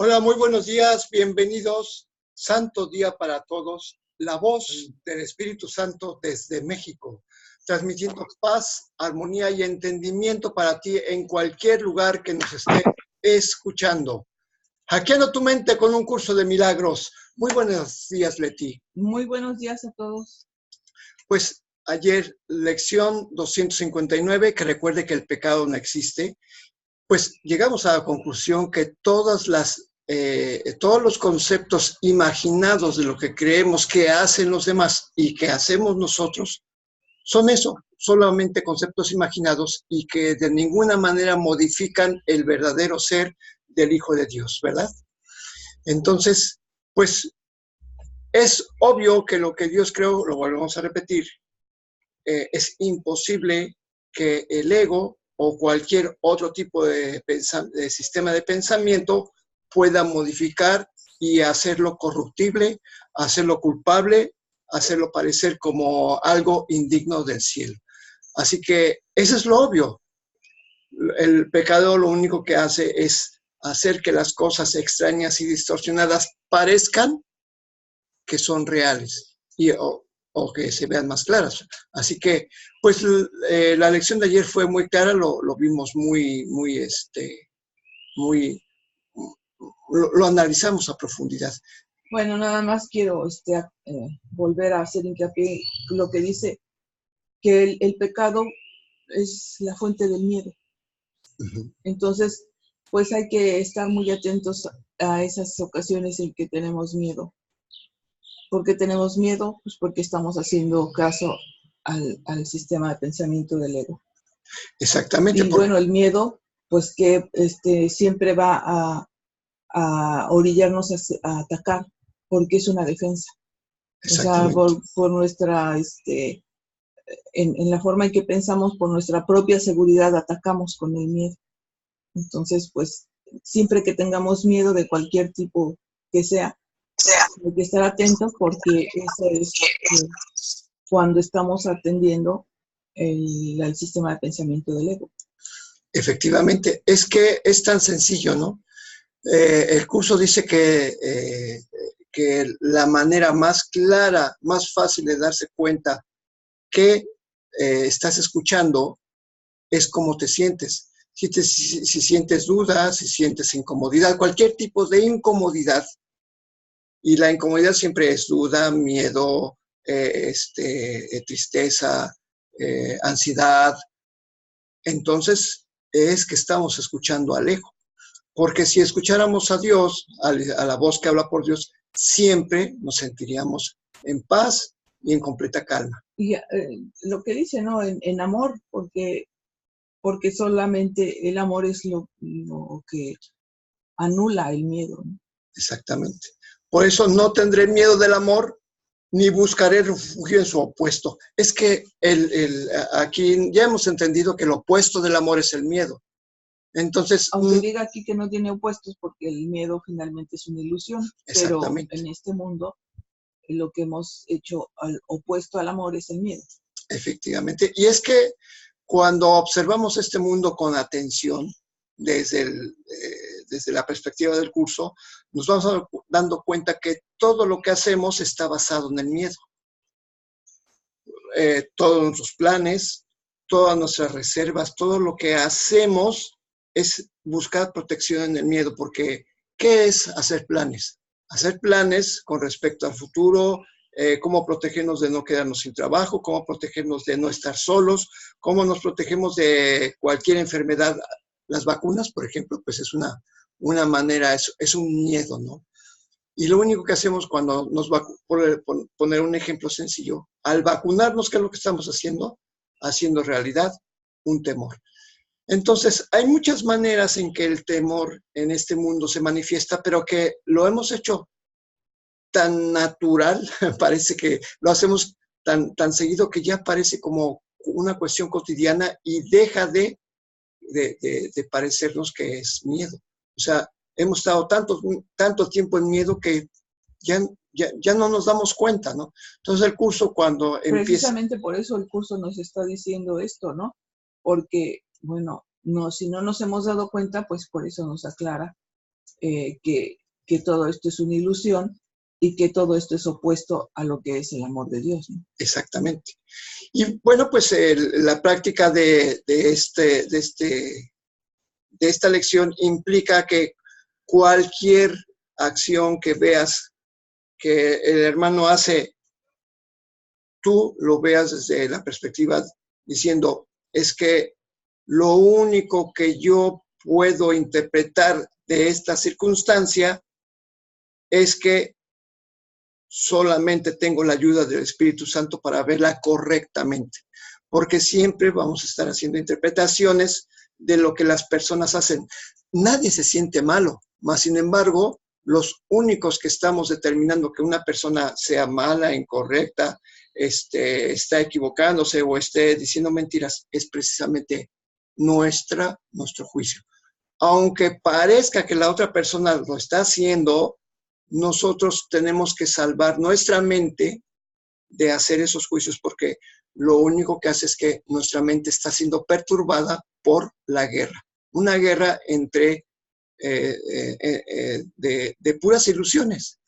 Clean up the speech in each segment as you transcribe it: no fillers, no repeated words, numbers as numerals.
Hola, muy buenos días, bienvenidos. Santo día para todos. La voz del Espíritu Santo desde México, transmitiendo paz, armonía y entendimiento para ti en cualquier lugar que nos esté escuchando. Hackeando tu mente con un curso de milagros. Muy buenos días, Leti. Muy buenos días a todos. Pues ayer, lección 259, que recuerde que el pecado no existe. Pues llegamos a la conclusión que todos los conceptos imaginados de lo que creemos que hacen los demás y que hacemos nosotros son eso, solamente conceptos imaginados y que de ninguna manera modifican el verdadero ser del Hijo de Dios, ¿verdad? Entonces, pues es obvio que lo que Dios creó, lo volvemos a repetir, es imposible que el ego o cualquier otro tipo de sistema de pensamiento pueda modificar y hacerlo corruptible, hacerlo culpable, hacerlo parecer como algo indigno del cielo. Así que eso es lo obvio. El pecado lo único que hace es hacer que las cosas extrañas y distorsionadas parezcan que son reales o que se vean más claras. Así que, pues, la lección de ayer fue muy clara, lo vimos lo analizamos a profundidad. Bueno, nada más quiero volver a hacer hincapié lo que dice, que el pecado es la fuente del miedo. Entonces, pues hay que estar muy atentos a esas ocasiones en que tenemos miedo. ¿Por qué tenemos miedo? Pues porque estamos haciendo caso al sistema de pensamiento del ego. Exactamente. Y bueno, el miedo, pues que siempre va a orillarnos a atacar, porque es una defensa. O sea, por nuestra, en la forma en que pensamos, por nuestra propia seguridad, atacamos con el miedo. Entonces, pues, siempre que tengamos miedo de cualquier tipo que sea, hay que estar atentos porque eso es cuando estamos atendiendo al sistema de pensamiento del ego. Efectivamente, es que es tan sencillo, ¿no? El curso dice que la manera más clara, más fácil de darse cuenta que estás escuchando es cómo te sientes. Si sientes dudas, si sientes incomodidad, cualquier tipo de incomodidad, y la incomodidad siempre es duda, miedo, tristeza, ansiedad, entonces es que estamos escuchando al ego. Porque si escucháramos a Dios, a la voz que habla por Dios, siempre nos sentiríamos en paz y en completa calma. Y lo que dice, ¿no? En amor, porque solamente el amor es lo que anula el miedo, ¿no? Exactamente. Por eso no tendré miedo del amor, ni buscaré refugio en su opuesto. Es que aquí ya hemos entendido que el opuesto del amor es el miedo. Entonces, aunque diga aquí que no tiene opuestos, porque el miedo finalmente es una ilusión, pero en este mundo lo que hemos hecho al opuesto al amor es el miedo. Efectivamente. Y es que cuando observamos este mundo con atención, desde la perspectiva del curso, nos vamos dando cuenta que todo lo que hacemos está basado en el miedo. Todos nuestros planes, todas nuestras reservas, todo lo que hacemos es buscar protección en el miedo, porque ¿qué es hacer planes? Hacer planes con respecto al futuro, cómo protegernos de no quedarnos sin trabajo, cómo protegernos de no estar solos, cómo nos protegemos de cualquier enfermedad. Las vacunas, por ejemplo, pues es una manera, es un miedo, ¿no? Y lo único que hacemos cuando poner un ejemplo sencillo, al vacunarnos, ¿qué es lo que estamos haciendo? Haciendo realidad un temor. Entonces, hay muchas maneras en que el temor en este mundo se manifiesta, pero que lo hemos hecho tan natural, parece que lo hacemos tan seguido que ya parece como una cuestión cotidiana y deja de parecernos que es miedo. O sea, hemos estado tanto tiempo en miedo que ya no nos damos cuenta, ¿no? Entonces el curso cuando empieza... Precisamente por eso el curso nos está diciendo esto, ¿no? Porque, bueno, si no nos hemos dado cuenta, pues por eso nos aclara que todo esto es una ilusión y que todo esto es opuesto a lo que es el amor de Dios, ¿no? Exactamente. Y bueno, pues la práctica de esta lección implica que cualquier acción que veas que el hermano hace, tú lo veas desde la perspectiva diciendo, es que lo único que yo puedo interpretar de esta circunstancia es que solamente tengo la ayuda del Espíritu Santo para verla correctamente, porque siempre vamos a estar haciendo interpretaciones de lo que las personas hacen. Nadie se siente malo, mas sin embargo, los únicos que estamos determinando que una persona sea mala, incorrecta, está equivocándose o esté diciendo mentiras, es precisamente nuestro juicio. Aunque parezca que la otra persona lo está haciendo, nosotros tenemos que salvar nuestra mente de hacer esos juicios, porque lo único que hace es que nuestra mente está siendo perturbada por la guerra. Una guerra entre de puras ilusiones.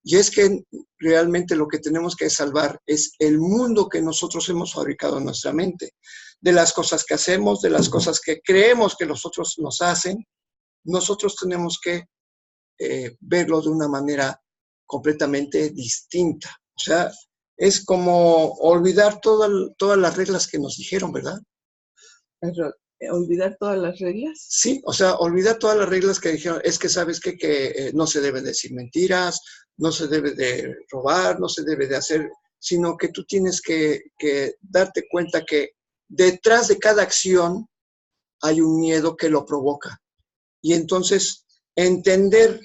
Y es que realmente lo que tenemos que salvar es el mundo que nosotros hemos fabricado en nuestra mente, de las cosas que hacemos, de las cosas que creemos que los otros nos hacen. Nosotros tenemos que verlo de una manera completamente distinta. O sea, es como olvidar todas las reglas que nos dijeron, ¿verdad? ¿Olvidar todas las reglas? Sí, o sea, olvidar todas las reglas que dijeron. Es que sabes que no se debe decir mentiras, no se debe de robar, no se debe de hacer, sino que tú tienes que darte cuenta que detrás de cada acción hay un miedo que lo provoca. Y entonces entender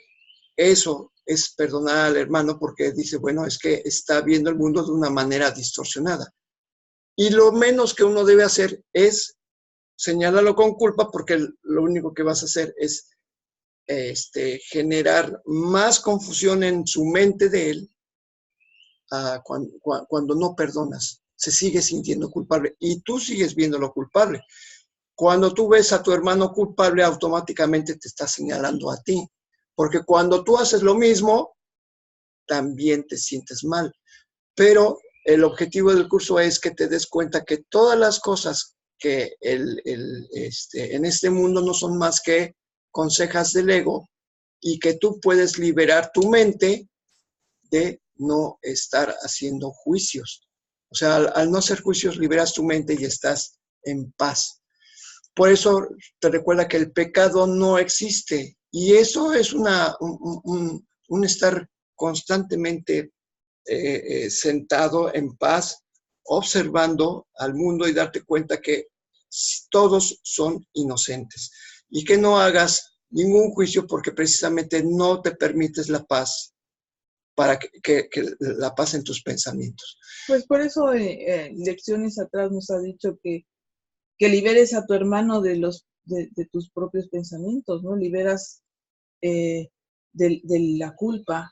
eso es perdonar al hermano, porque dice, bueno, es que está viendo el mundo de una manera distorsionada. Y lo menos que uno debe hacer es señalarlo con culpa, porque lo único que vas a hacer es generar más confusión en su mente de él cuando no perdonas. Se sigue sintiendo culpable y tú sigues viéndolo culpable. Cuando tú ves a tu hermano culpable, automáticamente te está señalando a ti. Porque cuando tú haces lo mismo, también te sientes mal. Pero el objetivo del curso es que te des cuenta que todas las cosas que en este mundo no son más que consejas del ego, y que tú puedes liberar tu mente de no estar haciendo juicios. O sea, al no hacer juicios, liberas tu mente y estás en paz. Por eso te recuerda que el pecado no existe. Y eso es un estar constantemente sentado en paz, observando al mundo y darte cuenta que todos son inocentes. Y que no hagas ningún juicio, porque precisamente no te permites la paz, para que la paz en tus pensamientos. Pues por eso lecciones atrás nos ha dicho que liberes a tu hermano de tus propios pensamientos, ¿no? Liberas de la culpa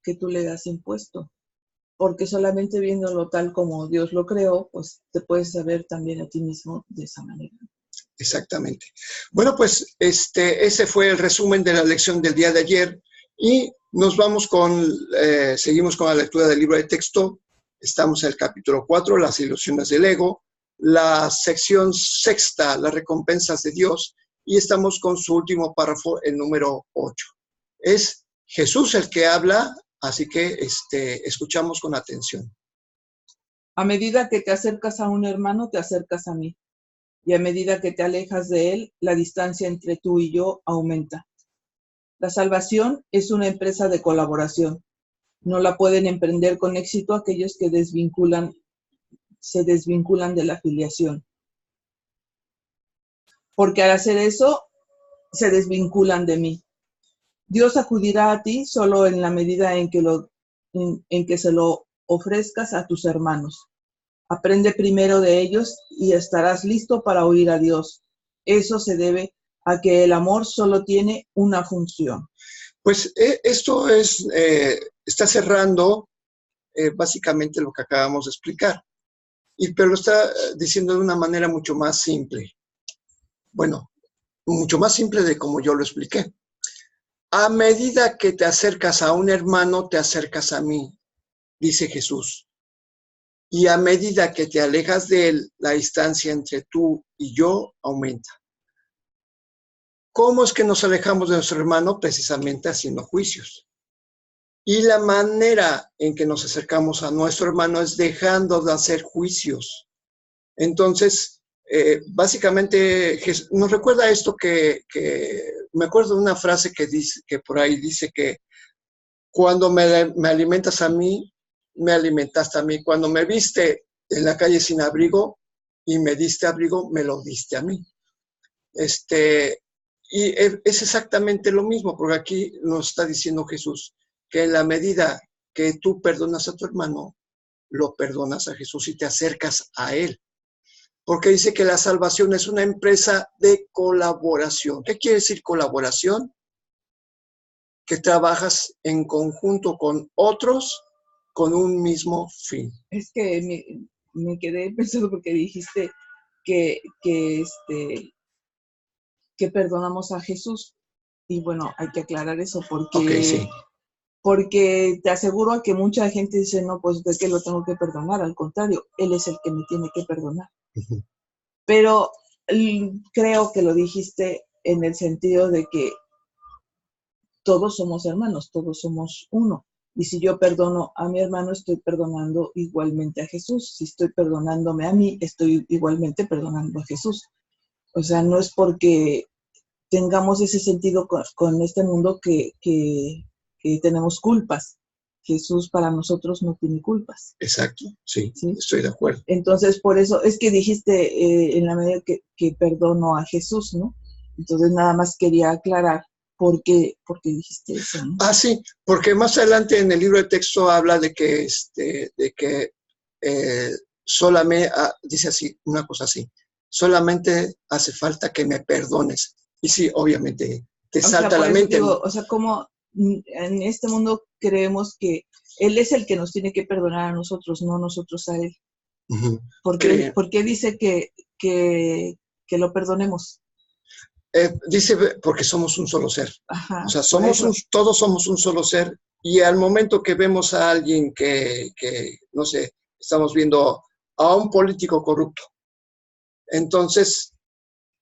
que tú le has impuesto, porque solamente viéndolo tal como Dios lo creó, pues te puedes saber también a ti mismo de esa manera. Exactamente. Bueno, pues ese fue el resumen de la lección del día de ayer, y nos vamos seguimos con la lectura del libro de texto. Estamos en el capítulo 4, las ilusiones del ego, la sección sexta, las recompensas de Dios, y estamos con su último párrafo, el número 8. Es Jesús el que habla, así que escuchamos con atención. A medida que te acercas a un hermano, te acercas a mí. Y a medida que te alejas de él, la distancia entre tú y yo aumenta. La salvación es una empresa de colaboración. No la pueden emprender con éxito aquellos que se desvinculan de la filiación. Porque al hacer eso, se desvinculan de mí. Dios acudirá a ti solo en la medida en que se lo ofrezcas a tus hermanos. Aprende primero de ellos y estarás listo para oír a Dios. Eso se debe a que el amor solo tiene una función. Pues esto está cerrando básicamente lo que acabamos de explicar, pero lo está diciendo de una manera mucho más simple. Bueno, mucho más simple de como yo lo expliqué. A medida que te acercas a un hermano, te acercas a mí, dice Jesús. Y a medida que te alejas de él, la distancia entre tú y yo aumenta. ¿Cómo es que nos alejamos de nuestro hermano? Precisamente haciendo juicios. Y la manera en que nos acercamos a nuestro hermano es dejando de hacer juicios. Entonces, básicamente, nos recuerda esto que me acuerdo de una frase que dice, que por ahí dice que cuando me alimentas a mí, me alimentaste a mí. Cuando me viste en la calle sin abrigo y me diste abrigo, me lo diste a mí. Y es exactamente lo mismo, porque aquí nos está diciendo Jesús, que en la medida que tú perdonas a tu hermano, lo perdonas a Jesús y te acercas a él. Porque dice que la salvación es una empresa de colaboración. ¿Qué quiere decir colaboración? Que trabajas en conjunto con otros con un mismo fin. Es que me quedé pensando porque dijiste que perdonamos a Jesús. Y bueno, hay que aclarar eso porque, Okay, sí. Porque te aseguro a que mucha gente dice, no, pues de qué lo tengo que perdonar. Al contrario, Él es el que me tiene que perdonar. Uh-huh. Pero creo que lo dijiste en el sentido de que todos somos hermanos, todos somos uno. Y si yo perdono a mi hermano, estoy perdonando igualmente a Jesús. Si estoy perdonándome a mí, estoy igualmente perdonando a Jesús. O sea, no es porque tengamos ese sentido con este mundo que tenemos culpas. Jesús para nosotros no tiene culpas. Exacto, sí, estoy de acuerdo. Entonces, por eso es que dijiste en la medida que perdono a Jesús, ¿no? Entonces, nada más quería aclarar por qué dijiste eso, ¿no? Ah, sí, porque más adelante en el libro de texto habla de que, solamente, dice así, una cosa así, solamente hace falta que me perdones. Y sí, obviamente, te salta a la mente. Digo, o sea, como en este mundo creemos que Él es el que nos tiene que perdonar a nosotros, no nosotros a Él. Uh-huh. ¿Por qué dice que lo perdonemos? Dice, porque somos un solo ser. Ajá, o sea, todos somos un solo ser. Y al momento que vemos a alguien que, no sé, estamos viendo a un político corrupto, entonces,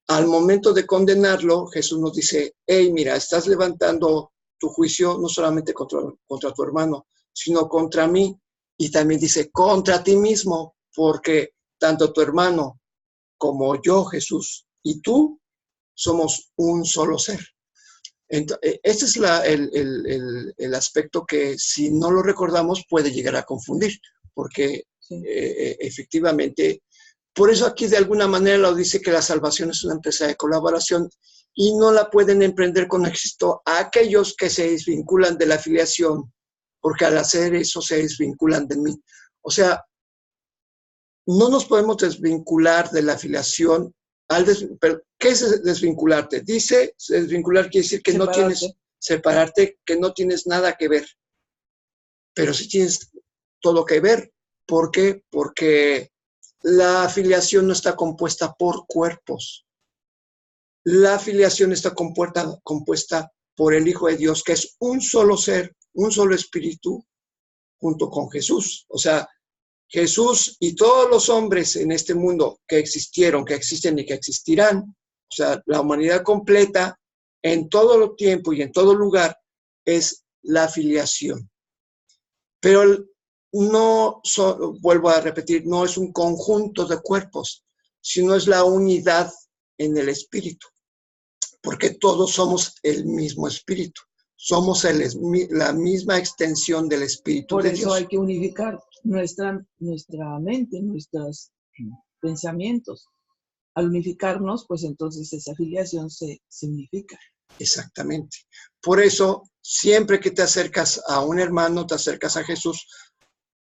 al momento de condenarlo, Jesús nos dice, hey, mira, estás levantando tu juicio no solamente contra tu hermano, sino contra mí. Y también dice, contra ti mismo, porque tanto tu hermano como yo, Jesús, y tú, somos un solo ser. Entonces, este es el aspecto que si no lo recordamos puede llegar a confundir, porque sí. Efectivamente, por eso aquí de alguna manera lo dice que la salvación es una empresa de colaboración y no la pueden emprender con éxito a aquellos que se desvinculan de la afiliación, porque al hacer eso se desvinculan de mí. O sea, no nos podemos desvincular de la afiliación. Pero, ¿qué es desvincularte? Dice, desvincular quiere decir que separarte. No tienes, separarte, que no tienes nada que ver. Pero sí tienes todo que ver. ¿Por qué? Porque la afiliación no está compuesta por cuerpos. La afiliación está compuesta por el Hijo de Dios, que es un solo ser, un solo espíritu, junto con Jesús. O sea, Jesús y todos los hombres en este mundo que existieron, que existen y que existirán, o sea, la humanidad completa, en todo el tiempo y en todo lugar, es la afiliación. Pero no, vuelvo a repetir, no es un conjunto de cuerpos, sino es la unidad en el espíritu, porque todos somos el mismo espíritu. Somos la misma extensión del Espíritu de Dios. Por eso hay que unificar nuestra mente, nuestros pensamientos. Al unificarnos, pues entonces esa afiliación se unifica. Exactamente. Por eso, siempre que te acercas a un hermano, te acercas a Jesús,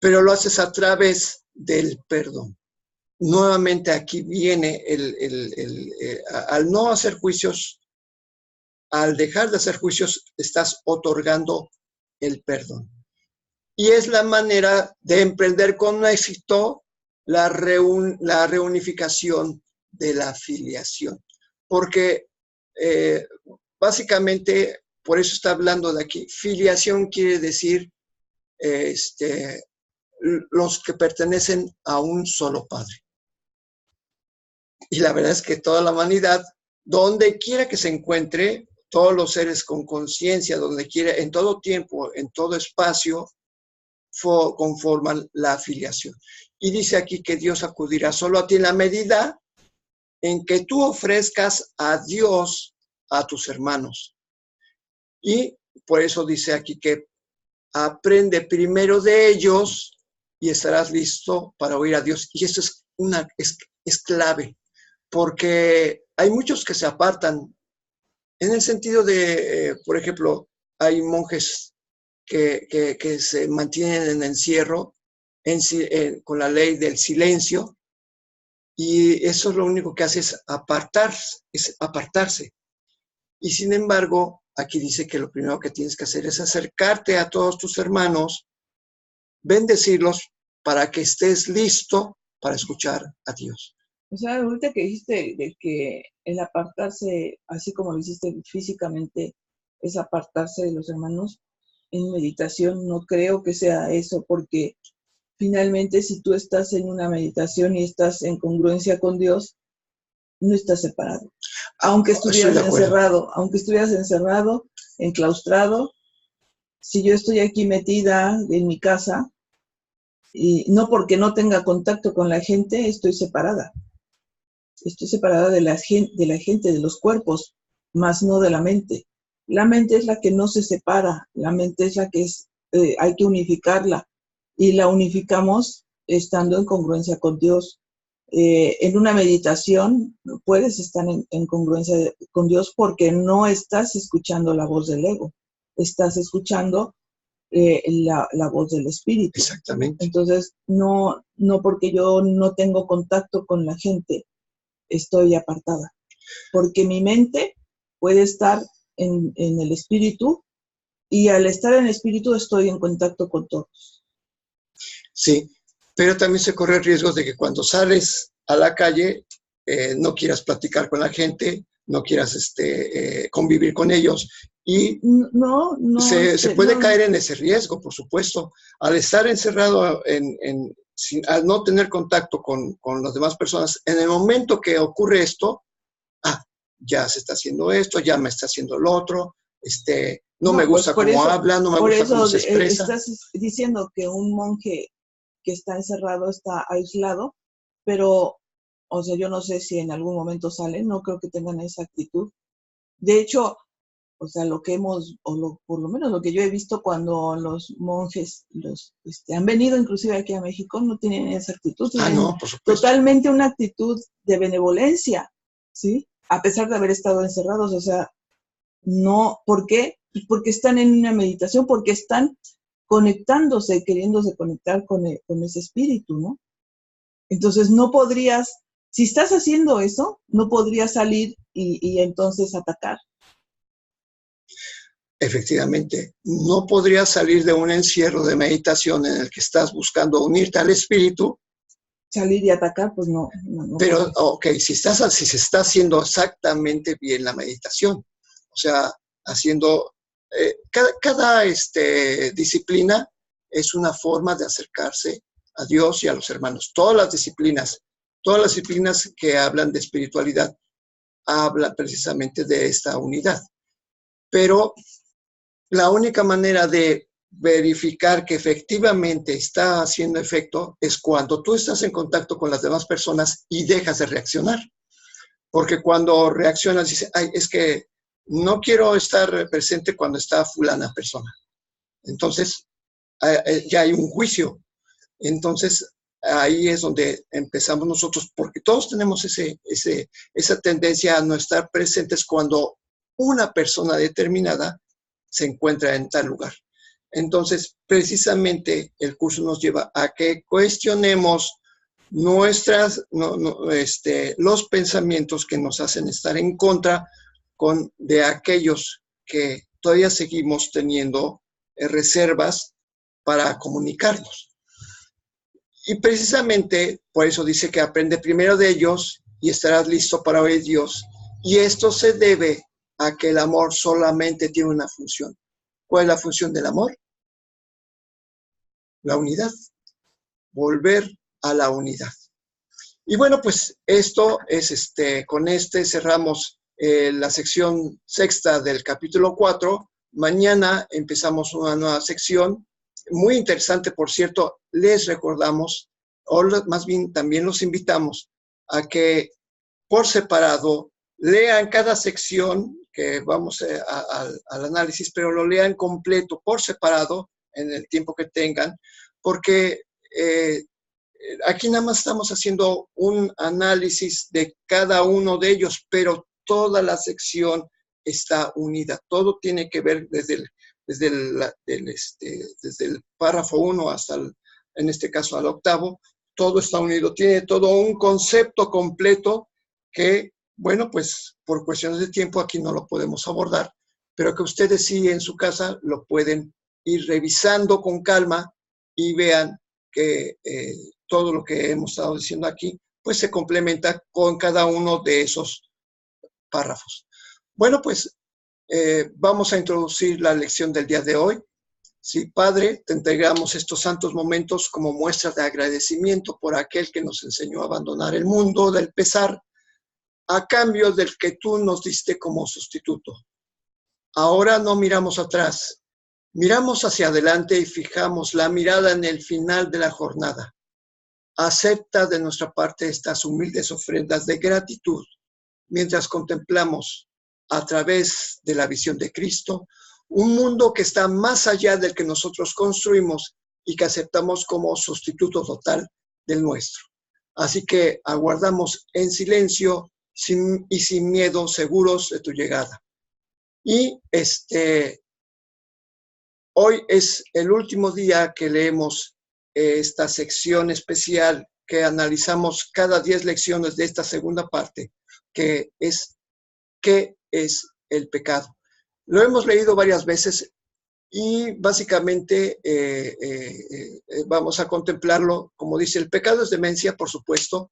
pero lo haces a través del perdón. Nuevamente aquí viene al no hacer juicios, al dejar de hacer juicios, estás otorgando el perdón. Y es la manera de emprender con éxito la reunificación de la afiliación. Porque básicamente por eso está hablando de aquí. Filiación quiere decir los que pertenecen a un solo Padre. Y la verdad es que toda la humanidad, donde quiera que se encuentre, todos los seres con conciencia, donde quiera, en todo tiempo, en todo espacio, conforman la filiación. Y dice aquí que Dios acudirá solo a ti en la medida en que tú ofrezcas a Dios a tus hermanos. Y por eso dice aquí que aprende primero de ellos y estarás listo para oír a Dios. Y eso es clave, porque hay muchos que se apartan en el sentido de, por ejemplo, hay monjes que se mantienen en encierro con la ley del silencio, y eso es lo único que hace es apartarse. Y sin embargo, aquí dice que lo primero que tienes que hacer es acercarte a todos tus hermanos, bendecirlos para que estés listo para escuchar a Dios. O sea, ahorita que dijiste de que el apartarse, así como lo hiciste físicamente, es apartarse de los hermanos, en meditación no creo que sea eso, porque finalmente si tú estás en una meditación y estás en congruencia con Dios, no estás separado. Aunque estuvieras encerrado, enclaustrado, si yo estoy aquí metida en mi casa, y no porque no tenga contacto con la gente, estoy separada. Estoy separada de la gente, de los cuerpos, más no de la mente. La mente es la que no se separa, la mente es la que hay que unificarla, y la unificamos estando en congruencia con Dios. En una meditación puedes estar en congruencia con Dios porque no estás escuchando la voz del ego, estás escuchando la voz del espíritu. Exactamente. Entonces, no porque yo no tengo contacto con la gente, estoy apartada, porque mi mente puede estar en el espíritu, y al estar en el espíritu estoy en contacto con todos. Sí, pero también se corre el riesgo de que cuando sales a la calle no quieras platicar con la gente, no quieras convivir con ellos, y se puede caer en ese riesgo, por supuesto. Al estar encerrado al no tener contacto con las demás personas, en el momento que ocurre esto, ya se está haciendo esto, ya me está haciendo lo otro, no me gusta cómo habla, no me gusta cómo se expresa. Estás diciendo que un monje que está encerrado está aislado, pero, o sea, yo no sé si en algún momento salen, no creo que tengan esa actitud. De hecho, o sea, por lo menos lo que yo he visto cuando los monjes han venido inclusive aquí a México, no tienen esa actitud. No, por supuesto. Totalmente una actitud de benevolencia, ¿sí? A pesar de haber estado encerrados, o sea, no, ¿por qué? Porque están en una meditación, porque están conectándose, queriéndose conectar con ese espíritu, ¿no? Entonces no podrías, si estás haciendo eso, no podrías salir y entonces atacar. Efectivamente, no podrías salir de un encierro de meditación en el que estás buscando unirte al espíritu. Salir y atacar, pues no. Pero, ok, si se está haciendo exactamente bien la meditación, o sea, haciendo, cada disciplina es una forma de acercarse a Dios y a los hermanos. Todas las disciplinas que hablan de espiritualidad, hablan precisamente de esta unidad. Pero la única manera de verificar que efectivamente está haciendo efecto es cuando tú estás en contacto con las demás personas y dejas de reaccionar. Porque cuando reaccionas, dices, es que no quiero estar presente cuando está fulana persona. Entonces, ya hay un juicio. Entonces, ahí es donde empezamos nosotros, porque todos tenemos esa tendencia a no estar presentes cuando una persona determinada se encuentra en tal lugar. Entonces, precisamente el curso nos lleva a que cuestionemos los pensamientos que nos hacen estar en contra de aquellos que todavía seguimos teniendo reservas para comunicarnos. Y precisamente por eso dice que aprende primero de ellos y estarás listo para oír Dios. Y esto se debe a que el amor solamente tiene una función. ¿Cuál es la función del amor? La unidad. Volver a la unidad. Y bueno, pues esto es con cerramos la sección sexta del capítulo 4. Mañana empezamos una nueva sección, muy interesante, por cierto. Les recordamos, o más bien también los invitamos a que por separado lean cada sección, que vamos al análisis, pero lo lean completo, por separado, en el tiempo que tengan, porque aquí nada más estamos haciendo un análisis de cada uno de ellos, pero toda la sección está unida. Todo tiene que ver desde el párrafo 1 hasta, en este caso, al octavo. Todo está unido. Tiene todo un concepto completo que, bueno, pues por cuestiones de tiempo aquí no lo podemos abordar, pero que ustedes sí en su casa lo pueden ir revisando con calma y vean que todo lo que hemos estado diciendo aquí, pues se complementa con cada uno de esos párrafos. Bueno, pues vamos a introducir la lección del día de hoy. Sí, Padre, te entregamos estos santos momentos como muestra de agradecimiento por aquel que nos enseñó a abandonar el mundo del pesar, a cambio del que tú nos diste como sustituto. Ahora no miramos atrás, miramos hacia adelante y fijamos la mirada en el final de la jornada. Acepta de nuestra parte estas humildes ofrendas de gratitud mientras contemplamos a través de la visión de Cristo un mundo que está más allá del que nosotros construimos y que aceptamos como sustituto total del nuestro. Así que aguardamos en silencio y sin miedo, seguros de tu llegada. Y hoy es el último día que leemos esta sección especial que analizamos cada 10 lecciones de esta segunda parte, que es ¿qué es el pecado? Lo hemos leído varias veces y básicamente vamos a contemplarlo. Como dice, el pecado es demencia, por supuesto.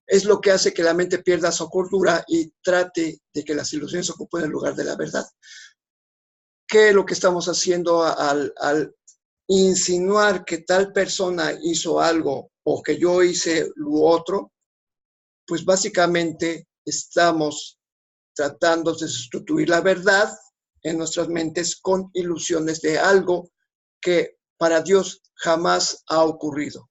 Es lo que hace que la mente pierda su cordura y trate de que las ilusiones ocupen el lugar de la verdad. ¿Qué es lo que estamos haciendo al insinuar que tal persona hizo algo o que yo hice lo otro? Pues básicamente estamos tratando de sustituir la verdad en nuestras mentes con ilusiones de algo que para Dios jamás ha ocurrido.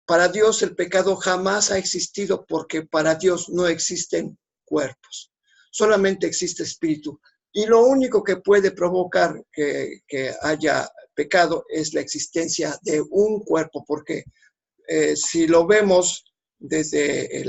Para Dios el pecado jamás ha existido porque para Dios no existen cuerpos, solamente existe espíritu. Y lo único que puede provocar que haya pecado es la existencia de un cuerpo, porque si lo vemos desde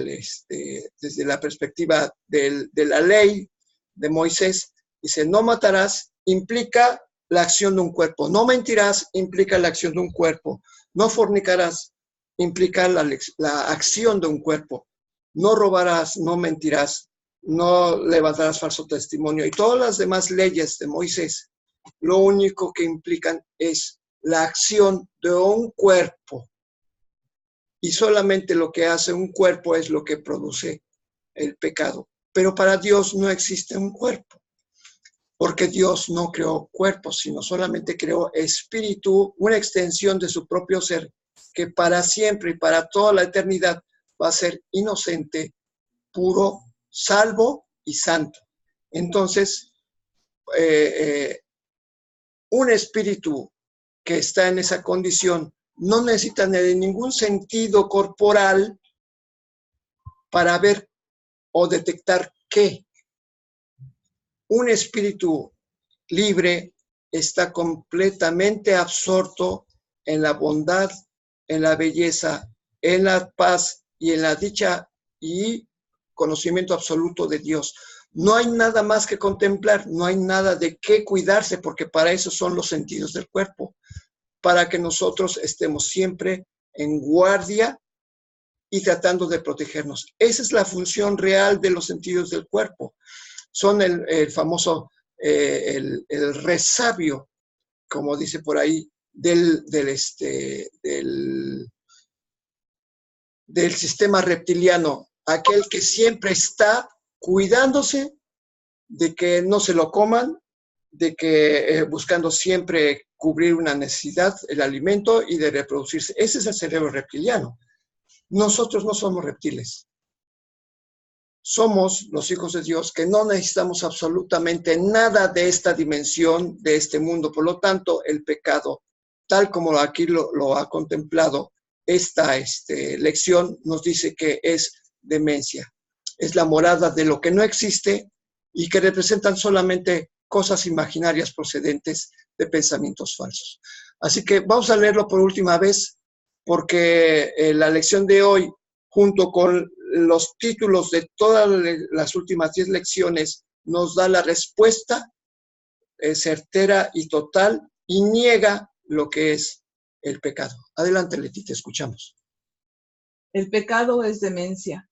la perspectiva de la ley de Moisés, dice, no matarás, implica la acción de un cuerpo. No mentirás, implica la acción de un cuerpo. No fornicarás, implica la acción de un cuerpo. No robarás, no mentirás, no levantarás falso testimonio. Y todas las demás leyes de Moisés, lo único que implican es la acción de un cuerpo. Y solamente lo que hace un cuerpo es lo que produce el pecado. Pero para Dios no existe un cuerpo, porque Dios no creó cuerpos, sino solamente creó espíritu, una extensión de su propio ser, que para siempre y para toda la eternidad va a ser inocente, puro, salvo y santo. Entonces, un espíritu que está en esa condición no necesita de ningún sentido corporal para ver o detectar qué. Un espíritu libre está completamente absorto en la bondad, en la belleza, en la paz y en la dicha y conocimiento absoluto de Dios. No hay nada más que contemplar, no hay nada de qué cuidarse, porque para eso son los sentidos del cuerpo, para que nosotros estemos siempre en guardia y tratando de protegernos. Esa es la función real de los sentidos del cuerpo. Son el famoso, el resabio, como dice por ahí, del sistema reptiliano, aquel que siempre está cuidándose de que no se lo coman, de que buscando siempre cubrir una necesidad, el alimento y de reproducirse. Ese es el cerebro reptiliano. Nosotros no somos reptiles. Somos los hijos de Dios que no necesitamos absolutamente nada de esta dimensión, de este mundo. Por lo tanto, el pecado, tal como aquí lo ha contemplado esta lección, nos dice que es demencia. Es la morada de lo que no existe y que representan solamente cosas imaginarias procedentes de pensamientos falsos. Así que vamos a leerlo por última vez, porque la lección de hoy, junto con los títulos de todas las últimas 10 lecciones, nos da la respuesta certera y total y niega lo que es el pecado. Adelante, Leti, te escuchamos. El pecado es demencia.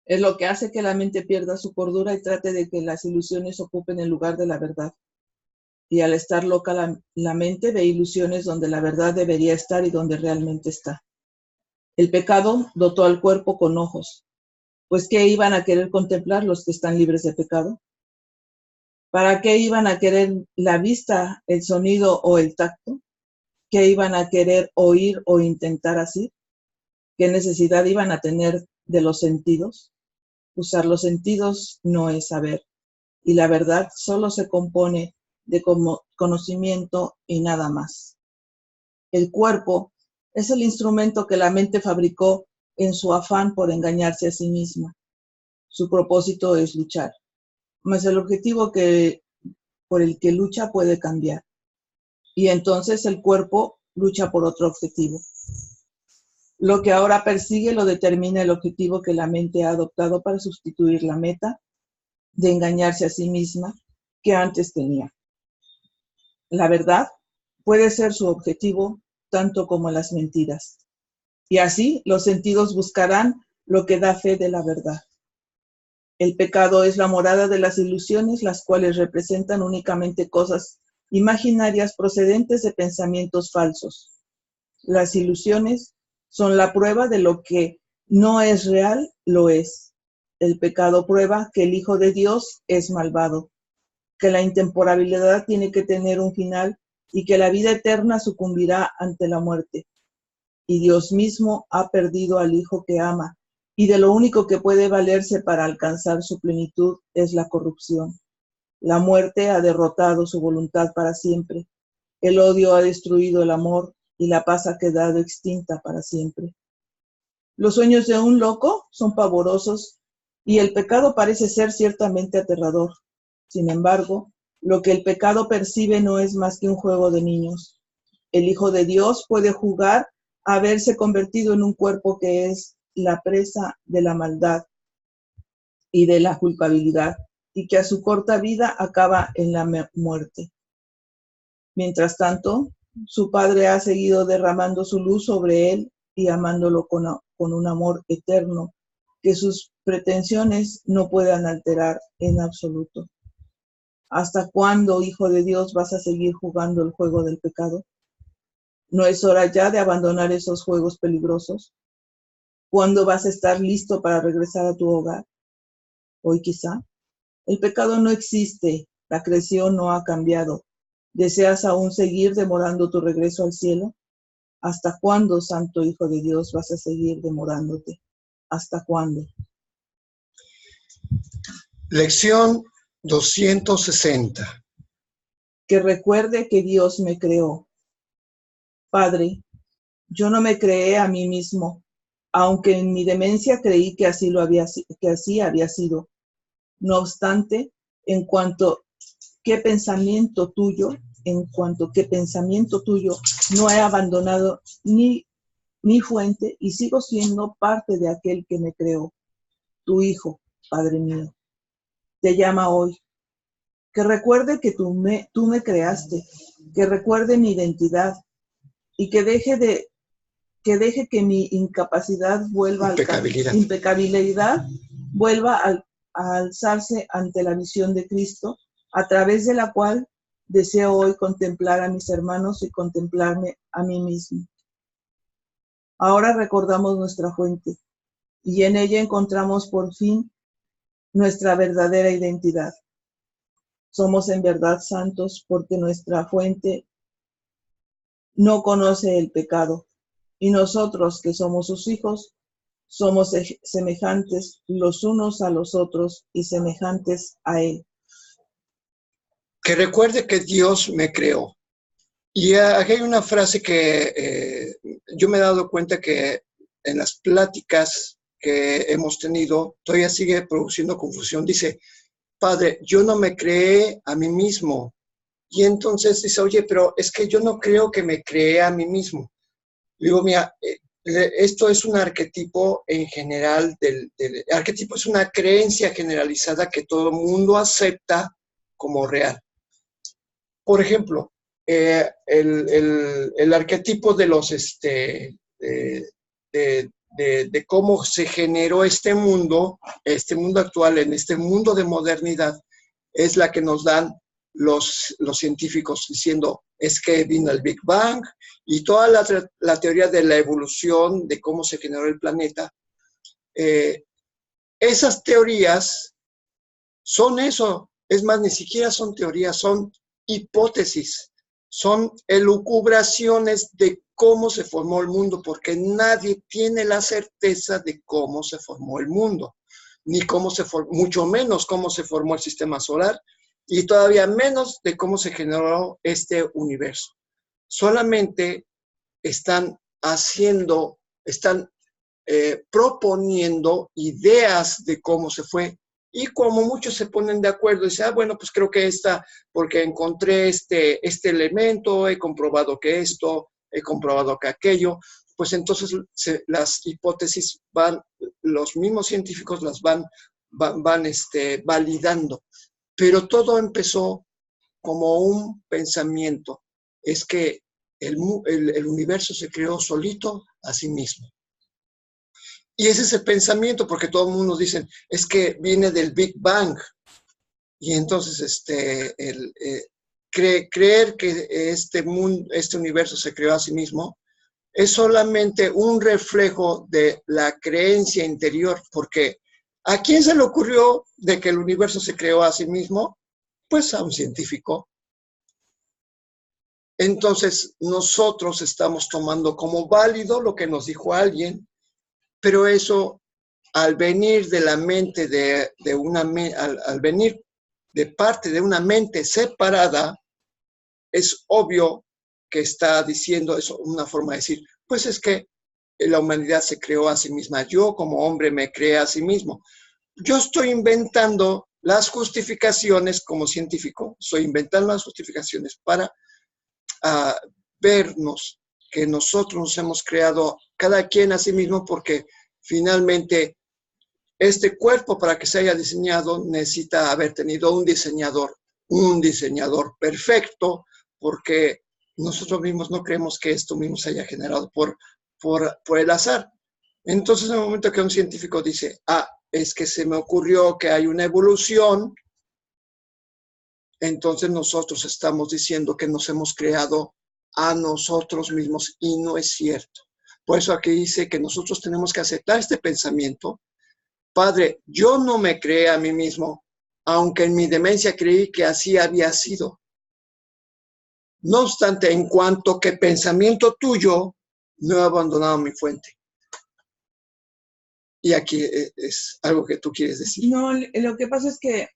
Es lo que hace que la mente pierda su cordura y trate de que las ilusiones ocupen el lugar de la verdad. Y al estar loca la mente ve ilusiones donde la verdad debería estar y donde realmente está. El pecado dotó al cuerpo con ojos, pues ¿qué iban a querer contemplar los que están libres de pecado? ¿Para qué iban a querer la vista, el sonido o el tacto? ¿Qué iban a querer oír o intentar así? ¿Qué necesidad iban a tener de los sentidos? Usar los sentidos no es saber, y la verdad solo se compone de conocimiento y nada más. El cuerpo es el instrumento que la mente fabricó en su afán por engañarse a sí misma. Su propósito es luchar, mas el objetivo por el que lucha puede cambiar. Y entonces el cuerpo lucha por otro objetivo. Lo que ahora persigue lo determina el objetivo que la mente ha adoptado para sustituir la meta de engañarse a sí misma que antes tenía. La verdad puede ser su objetivo tanto como las mentiras. Y así los sentidos buscarán lo que da fe de la verdad. El pecado es la morada de las ilusiones, las cuales representan únicamente cosas imaginarias procedentes de pensamientos falsos. Las ilusiones son la prueba de lo que no es real, lo es. El pecado prueba que el Hijo de Dios es malvado, que la intemporalidad tiene que tener un final y que la vida eterna sucumbirá ante la muerte. Y Dios mismo ha perdido al Hijo que ama, y de lo único que puede valerse para alcanzar su plenitud es la corrupción. La muerte ha derrotado su voluntad para siempre. El odio ha destruido el amor y la paz ha quedado extinta para siempre. Los sueños de un loco son pavorosos y el pecado parece ser ciertamente aterrador. Sin embargo, lo que el pecado percibe no es más que un juego de niños. El Hijo de Dios puede jugar a verse convertido en un cuerpo que es la presa de la maldad y de la culpabilidad, y que a su corta vida acaba en la muerte. Mientras tanto, su Padre ha seguido derramando su luz sobre él y amándolo con un amor eterno que sus pretensiones no puedan alterar en absoluto. ¿Hasta cuándo, Hijo de Dios, vas a seguir jugando el juego del pecado? ¿No es hora ya de abandonar esos juegos peligrosos? ¿Cuándo vas a estar listo para regresar a tu hogar? Hoy quizá. El pecado no existe, la creación no ha cambiado. ¿Deseas aún seguir demorando tu regreso al cielo? ¿Hasta cuándo, Santo Hijo de Dios, vas a seguir demorándote? ¿Hasta cuándo? Lección 260. Que recuerde que Dios me creó. Padre, yo no me creé a mí mismo, aunque en mi demencia creí que así había sido. No obstante, en cuanto que pensamiento tuyo, no he abandonado ni mi fuente y sigo siendo parte de aquel que me creó, tu Hijo, Padre mío. Te llama hoy. Que recuerde que tú me creaste, que recuerde mi identidad y que deje que mi impecabilidad vuelva a alzarse ante la visión de Cristo, a través de la cual deseo hoy contemplar a mis hermanos y contemplarme a mí mismo. Ahora recordamos nuestra fuente y en ella encontramos por fin nuestra verdadera identidad. Somos en verdad santos porque nuestra fuente no conoce el pecado, y nosotros que somos sus hijos, somos semejantes los unos a los otros y semejantes a Él. Que recuerde que Dios me creó. Y aquí hay una frase que yo me he dado cuenta que en las pláticas que hemos tenido todavía sigue produciendo confusión. Dice, Padre, yo no me creé a mí mismo. Y entonces dice, oye, pero es que yo no creo que me creé a mí mismo. Digo, mira, esto es un arquetipo en general, arquetipo es una creencia generalizada que todo el mundo acepta como real. Por ejemplo, el arquetipo de los, de cómo se generó este mundo actual, en este mundo de modernidad, es la que nos dan los científicos diciendo, es que vino el Big Bang y toda la teoría de la evolución, de cómo se generó el planeta. Esas teorías son eso, es más, ni siquiera son teorías, son hipótesis, son elucubraciones de cómo se formó el mundo, porque nadie tiene la certeza de cómo se formó el mundo, ni cómo se formó, mucho menos cómo se formó el sistema solar, y todavía menos de cómo se generó este universo. Solamente están proponiendo ideas de cómo se fue, y como muchos se ponen de acuerdo y dicen, bueno, pues creo que porque encontré este elemento, he comprobado que esto, he comprobado que aquello, pues entonces las hipótesis los mismos científicos las van validando. Pero todo empezó como un pensamiento, es que el universo se creó solito a sí mismo. Y ese es el pensamiento, porque todo el mundo dice, es que viene del Big Bang. Y entonces creer que este universo se creó a sí mismo es solamente un reflejo de la creencia interior, porque ¿a quién se le ocurrió de que el universo se creó a sí mismo? Pues a un científico. Entonces nosotros estamos tomando como válido lo que nos dijo alguien, pero eso al venir de la mente al venir de parte de una mente separada, es obvio que está diciendo eso, una forma de decir, pues es que la humanidad se creó a sí misma, yo como hombre me creé a sí mismo. Yo estoy inventando las justificaciones como científico, estoy inventando las justificaciones para vernos que nosotros nos hemos creado cada quien a sí mismo, porque finalmente este cuerpo, para que se haya diseñado, necesita haber tenido un diseñador perfecto, porque nosotros mismos no creemos que esto mismo se haya generado por el azar. Entonces, en el momento que un científico dice, es que se me ocurrió que hay una evolución, entonces nosotros estamos diciendo que nos hemos creado a nosotros mismos, y no es cierto. Por eso aquí dice que nosotros tenemos que aceptar este pensamiento. Padre, yo no me creé a mí mismo, aunque en mi demencia creí que así había sido. No obstante, en cuanto que pensamiento tuyo, no he abandonado mi fuente. Y aquí es algo que tú quieres decir. No, lo que pasa es que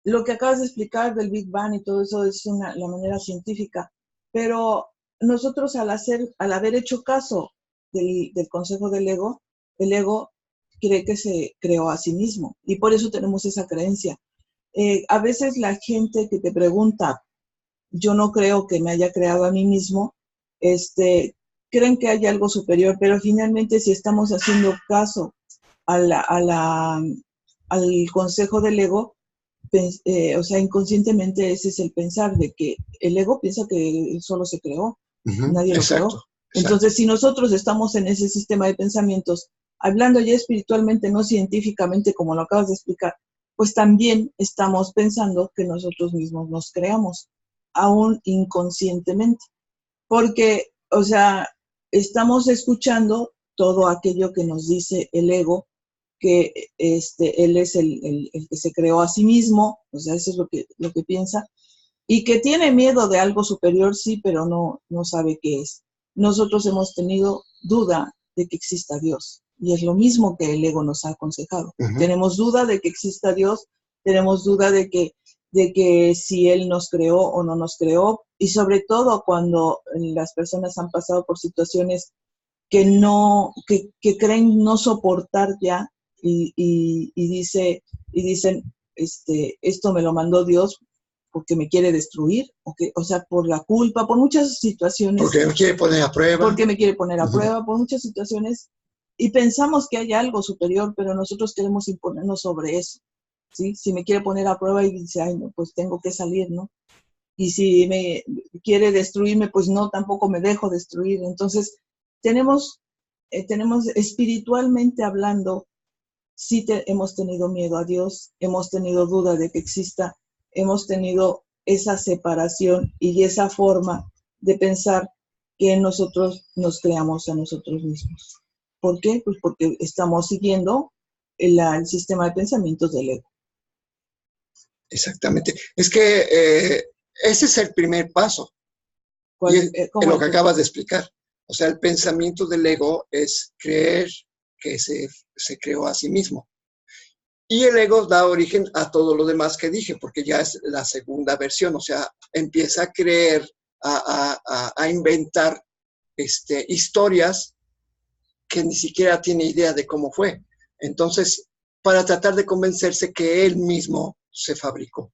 lo que acabas de explicar del Big Bang y todo eso es la manera científica, pero nosotros al haber hecho caso del consejo del ego, el ego cree que se creó a sí mismo, y por eso tenemos esa creencia. A veces la gente que te pregunta, yo no creo que me haya creado a mí mismo, creen que hay algo superior, pero finalmente si estamos haciendo caso al consejo del ego, o sea, inconscientemente ese es el pensar, de que el ego piensa que él solo se creó, nadie lo creó. Entonces, si nosotros estamos en ese sistema de pensamientos, hablando ya espiritualmente, no científicamente, como lo acabas de explicar, pues también estamos pensando que nosotros mismos nos creamos, aún inconscientemente. Porque, o sea, estamos escuchando todo aquello que nos dice el ego, que él es el que se creó a sí mismo, o sea, eso es lo que piensa, y que tiene miedo de algo superior, sí, pero no sabe qué es. Nosotros hemos tenido duda de que exista Dios, y es lo mismo que el ego nos ha aconsejado. Tenemos duda de que exista Dios, tenemos duda de que si Él nos creó o no nos creó, y sobre todo cuando las personas han pasado por situaciones que creen no soportar ya, y dicen, esto me lo mandó Dios porque me quiere destruir, o sea, por la culpa, por muchas situaciones. Porque me quiere poner a prueba. Porque me quiere poner a prueba, por muchas situaciones. Y pensamos que hay algo superior, pero nosotros queremos imponernos sobre eso, ¿sí? Si me quiere poner a prueba y dice, ay, no, pues tengo que salir, ¿no? Y si me quiere destruirme, pues no, tampoco me dejo destruir. Entonces, tenemos espiritualmente hablando, sí hemos tenido miedo a Dios, hemos tenido duda de que exista, hemos tenido esa separación y esa forma de pensar que nosotros nos creamos a nosotros mismos. ¿Por qué? Pues porque estamos siguiendo el sistema de pensamientos del ego. Exactamente. Es que ese es el primer paso. Y es lo que acabas de explicar. O sea, el pensamiento del ego es creer que se creó a sí mismo. Y el ego da origen a todo lo demás que dije, porque ya es la segunda versión. O sea, empieza a creer, a inventar historias que ni siquiera tiene idea de cómo fue. Entonces, para tratar de convencerse que él mismo se fabricó.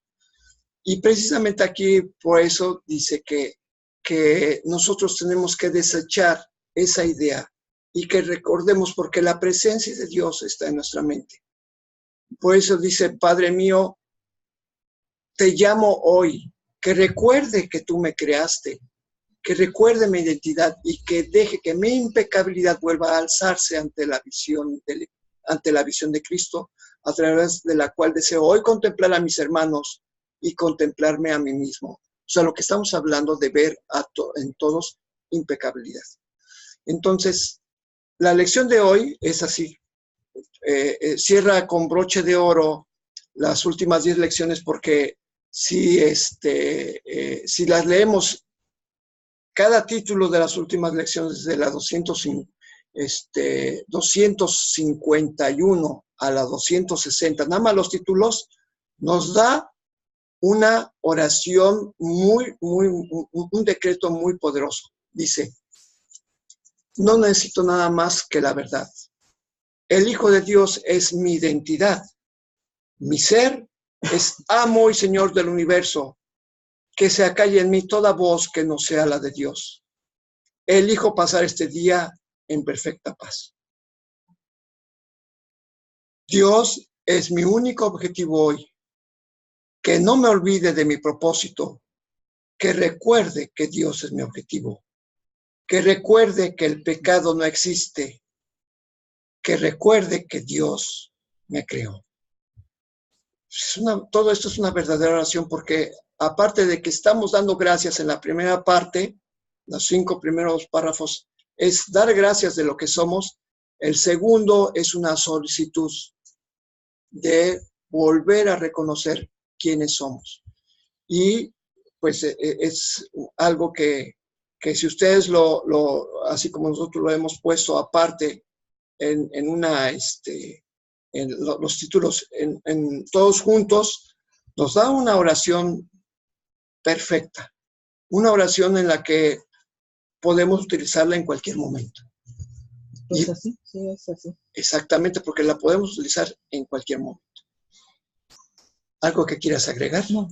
Y precisamente aquí, por eso dice que nosotros tenemos que desechar esa idea y que recordemos, porque la presencia de Dios está en nuestra mente. Por eso dice, Padre mío, te llamo hoy, que recuerde que tú me creaste, que recuerde mi identidad y que deje que mi impecabilidad vuelva a alzarse ante la visión de Cristo, a través de la cual deseo hoy contemplar a mis hermanos y contemplarme a mí mismo. O sea, lo que estamos hablando de ver en todos impecabilidad. Entonces, la lección de hoy es así. Cierra con broche de oro las últimas 10 lecciones, porque si las leemos, cada título de las últimas lecciones, de la 251 a la 260, nada más los títulos, nos da una oración un decreto muy poderoso. Dice, no necesito nada más que la verdad. El Hijo de Dios es mi identidad. Mi ser es amo y Señor del universo. Que se acalle en mí toda voz que no sea la de Dios. Elijo pasar este día en perfecta paz. Dios es mi único objetivo hoy. Que no me olvide de mi propósito. Que recuerde que Dios es mi objetivo. Que recuerde que el pecado no existe. Que recuerde que Dios me creó. Todo esto es una verdadera oración, porque aparte de que estamos dando gracias en la primera parte, los 5 primeros párrafos, es dar gracias de lo que somos. El segundo es una solicitud de volver a reconocer quiénes somos. Y pues es algo que si ustedes así como nosotros lo hemos puesto aparte en los títulos, en todos juntos, nos da una oración perfecta, una oración en la que podemos utilizarla en cualquier momento. Pues así, sí, es así. Exactamente, porque la podemos utilizar en cualquier momento. ¿Algo que quieras agregar? No.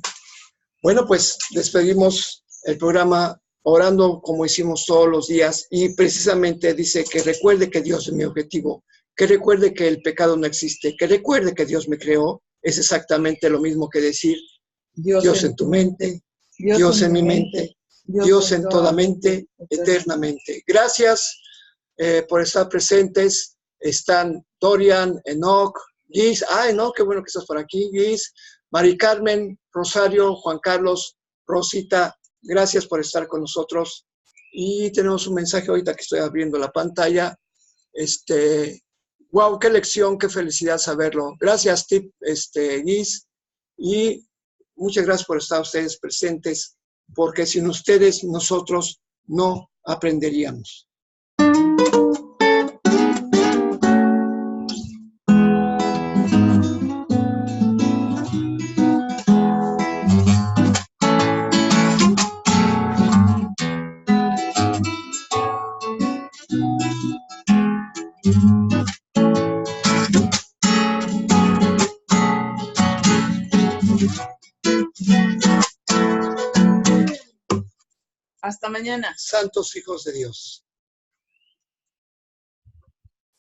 Bueno, pues despedimos el programa orando como hicimos todos los días, y precisamente dice que recuerde que Dios es mi objetivo, que recuerde que el pecado no existe, que recuerde que Dios me creó. Es exactamente lo mismo que decir Dios en tu mente, Dios en mi mente, Dios en toda mente, eternamente. Gracias por estar presentes. Están Dorian, Enoch, Gis. Enoch, qué bueno que estás por aquí, Gis, Mari Carmen, Rosario, Juan Carlos, Rosita, gracias por estar con nosotros. Y tenemos un mensaje ahorita que estoy abriendo la pantalla. Wow, qué lección, qué felicidad saberlo. Gracias, Tip, Guis, y muchas gracias por estar ustedes presentes, porque sin ustedes nosotros no aprenderíamos. Hasta mañana. Santos hijos de Dios.